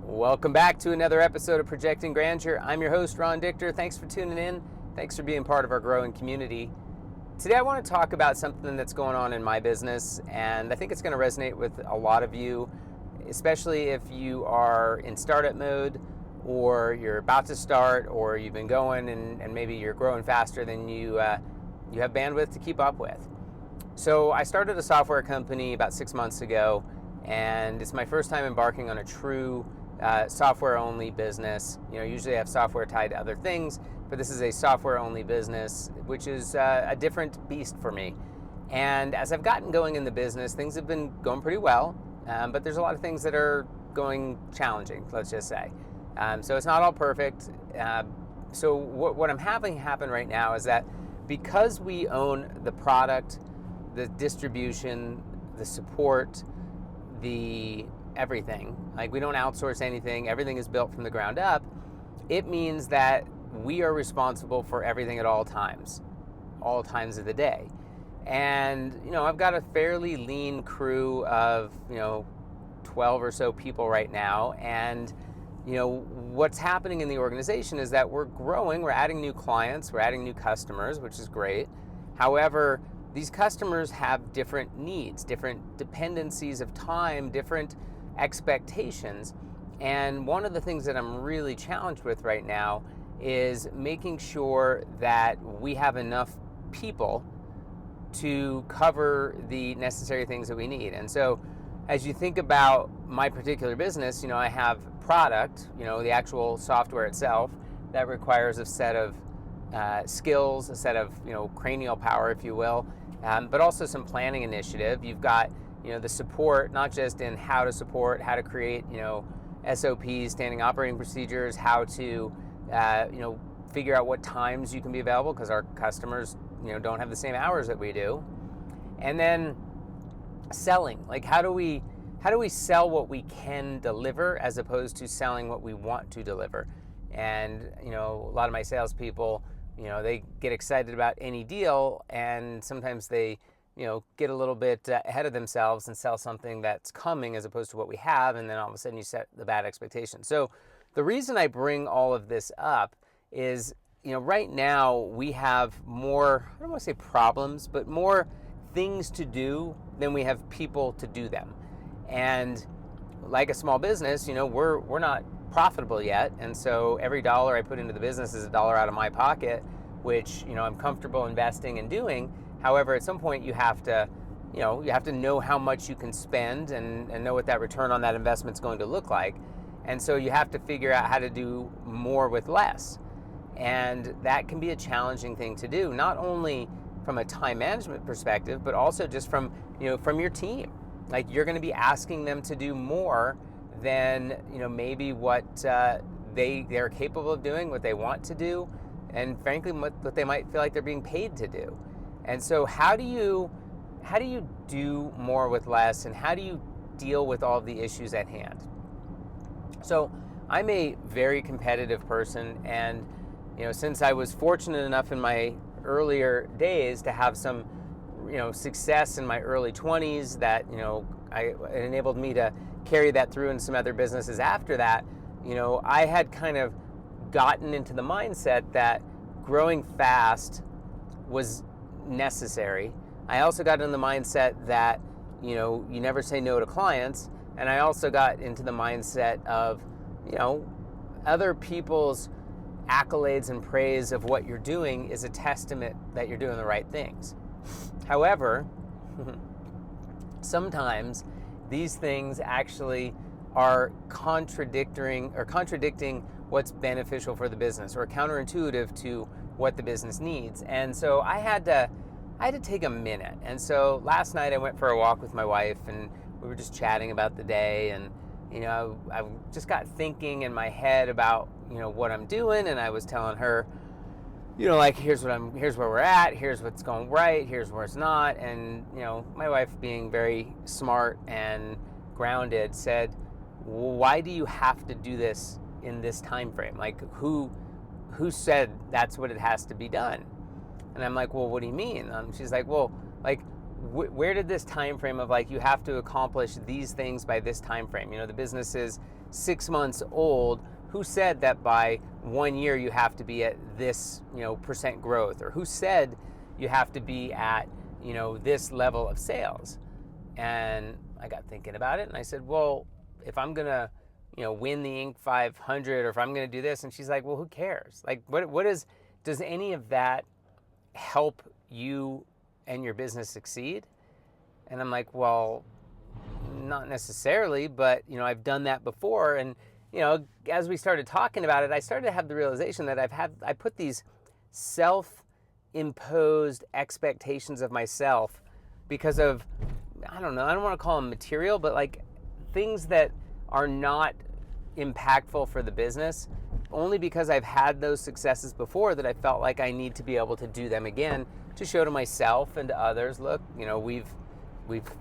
Welcome back to another episode of Projecting Grandeur. I'm your host, Ron Dichter. Thanks for tuning in. Thanks for being part of our growing community. Today I want to talk about something that's going on in my business, and I think it's going to resonate with a lot of you, especially if you are in startup mode, or you're about to start, or you've been going and maybe you're growing faster than you have bandwidth to keep up with. So I started a software company about 6 months ago, and it's my first time embarking on a true software-only business. Usually I have software tied to other things, but this is a software-only business, which is a different beast for me. And as I've gotten going in the business, things have been going pretty well, but there's a lot of things that are going challenging, let's just say. So it's not all perfect. So what I'm having happen right now is that because we own the product, the distribution, the support, the everything, like we don't outsource anything, everything is built from the ground up, it means that we are responsible for everything at all times of the day. And I've got a fairly lean crew of 12 or so people right now, and what's happening in the organization is that we're growing, we're adding new clients, we're adding new customers, which is great. However, these customers have different needs, different dependencies of time, different expectations. And one of the things that I'm really challenged with right now is making sure that we have enough people to cover the necessary things that we need. And so as you think about my particular business, I have product, the actual software itself, that requires a set of skills, a set of cranial power, if you will, but also some planning initiative. You've got the support, not just in how to support, how to create SOPs, standing operating procedures, how to figure out what times you can be available, because our customers don't have the same hours that we do. And then selling, like how do we sell what we can deliver as opposed to selling what we want to deliver. And a lot of my salespeople, they get excited about any deal, and sometimes they get a little bit ahead of themselves and sell something that's coming as opposed to what we have, and then all of a sudden you set the bad expectation. So the reason I bring all of this up is right now we have more, I don't want to say problems, but more things to do than we have people to do them. And like a small business, we're not profitable yet, and so every dollar I put into the business is a dollar out of my pocket, which I'm comfortable investing and doing. However, at some point you have to know how much you can spend and know what that return on that investment is going to look like. And so you have to figure out how to do more with less. And that can be a challenging thing to do, not only from a time management perspective, but also just from your team. Like, you're going to be asking them to do more than maybe what they're capable of doing, what they want to do, and frankly what they might feel like they're being paid to do. And so how do you do more with less, and how do you deal with all of the issues at hand? So I'm a very competitive person, and since I was fortunate enough in my earlier days to have some success in my early 20s, that it enabled me to carry that through in some other businesses after that, I had kind of gotten into the mindset that growing fast was necessary. I also got into the mindset that you never say no to clients, and I also got into the mindset of other people's accolades and praise of what you're doing is a testament that you're doing the right things. However, sometimes these things actually are contradicting what's beneficial for the business, or counterintuitive to what the business needs. And so I had to take a minute. And so last night I went for a walk with my wife, and we were just chatting about the day, and I just got thinking in my head about what I'm doing, and I was telling her, here's where we're at, here's what's going right, here's where it's not. And my wife, being very smart and grounded, said, well, why do you have to do this in this time frame? Like, who said that's what it has to be done? And I'm like, well, what do you mean? She's like, well, like, where did this time frame of like you have to accomplish these things by this time frame? The business is 6 months old. Who said that by 1 year you have to be at this percent growth, or who said you have to be at this level of sales? And I got thinking about it, and I said, well, if I'm gonna win the Inc. 500, or if I'm gonna do this, and she's like, well, who cares? Like, does any of that help you and your business succeed? And I'm like, well, not necessarily, but I've done that before. And as we started talking about it, I started to have the realization that I put these self-imposed expectations of myself because of, I don't want to call them material, but like things that are not impactful for the business, only because I've had those successes before that I felt like I need to be able to do them again to show to myself and to others, look, we've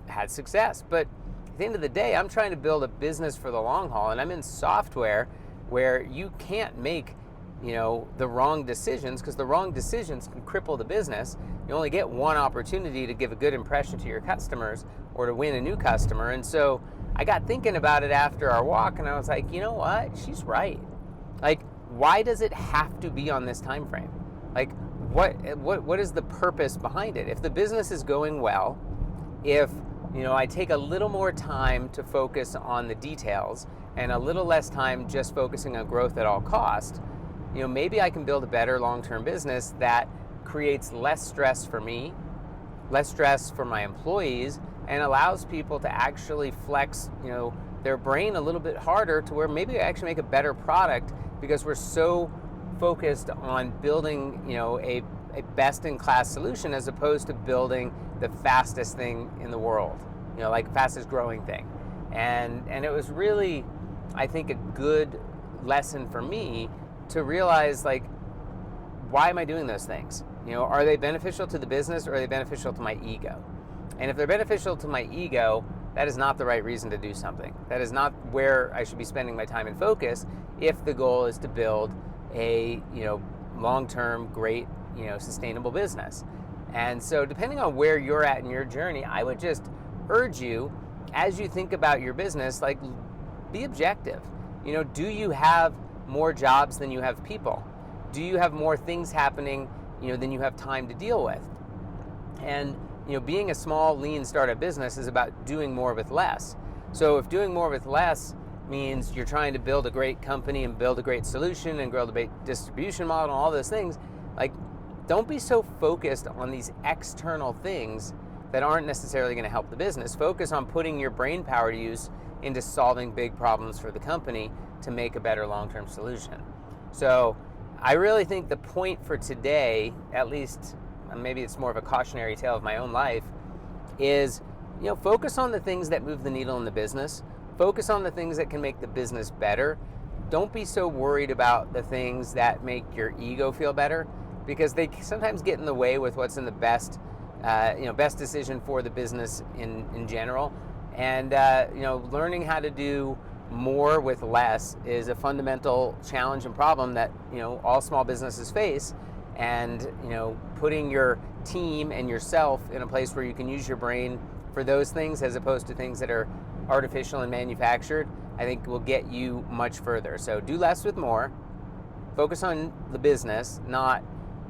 had success. But at the end of the day, I'm trying to build a business for the long haul, and I'm in software where you can't make the wrong decisions, because the wrong decisions can cripple the business. You only get one opportunity to give a good impression to your customers or to win a new customer. And so I got thinking about it after our walk, and I was like, you know what? She's right. Like, why does it have to be on this time frame? Like, what is the purpose behind it? If the business is going well, if I take a little more time to focus on the details and a little less time just focusing on growth at all cost, maybe I can build a better long-term business that creates less stress for me, less stress for my employees, and allows people to actually flex their brain a little bit harder to where maybe I actually make a better product, because we're so focused on building a best-in-class solution as opposed to building the fastest thing in the world, like fastest growing thing. And it was really, I think, a good lesson for me to realize, like, why am I doing those things? Are they beneficial to the business, or are they beneficial to my ego? And if they're beneficial to my ego, that is not the right reason to do something. That is not where I should be spending my time and focus if the goal is to build a long-term, great, sustainable business. And so depending on where you're at in your journey, I would just urge you, as you think about your business, like, be objective. Do you have more jobs than you have people? Do you have more things happening than you have time to deal with? And being a small, lean startup business is about doing more with less. So if doing more with less means you're trying to build a great company and build a great solution and build a great distribution model and all those things, like, don't be so focused on these external things that aren't necessarily going to help the business. Focus on putting your brain power to use into solving big problems for the company to make a better long-term solution. So I really think the point for today, at least maybe it's more of a cautionary tale of my own life, is focus on the things that move the needle in the business. Focus on the things that can make the business better. Don't be so worried about the things that make your ego feel better, because they sometimes get in the way with what's in the best decision for the business in general. And learning how to do more with less is a fundamental challenge and problem that all small businesses face. And putting your team and yourself in a place where you can use your brain for those things as opposed to things that are artificial and manufactured, I think will get you much further. So do less with more. Focus on the business, not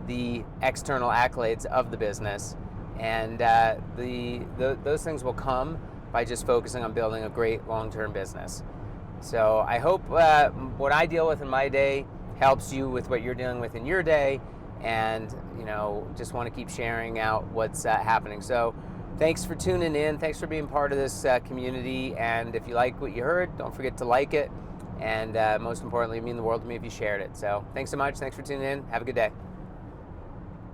the external accolades of the business. And those things will come by just focusing on building a great long-term business. So I hope what I deal with in my day helps you with what you're dealing with in your day, and just want to keep sharing out what's happening. So thanks for tuning in. Thanks for being part of this community. And if you like what you heard, don't forget to like it. And most importantly, it means the world to me if you shared it. So thanks so much. Thanks for tuning in. Have a good day.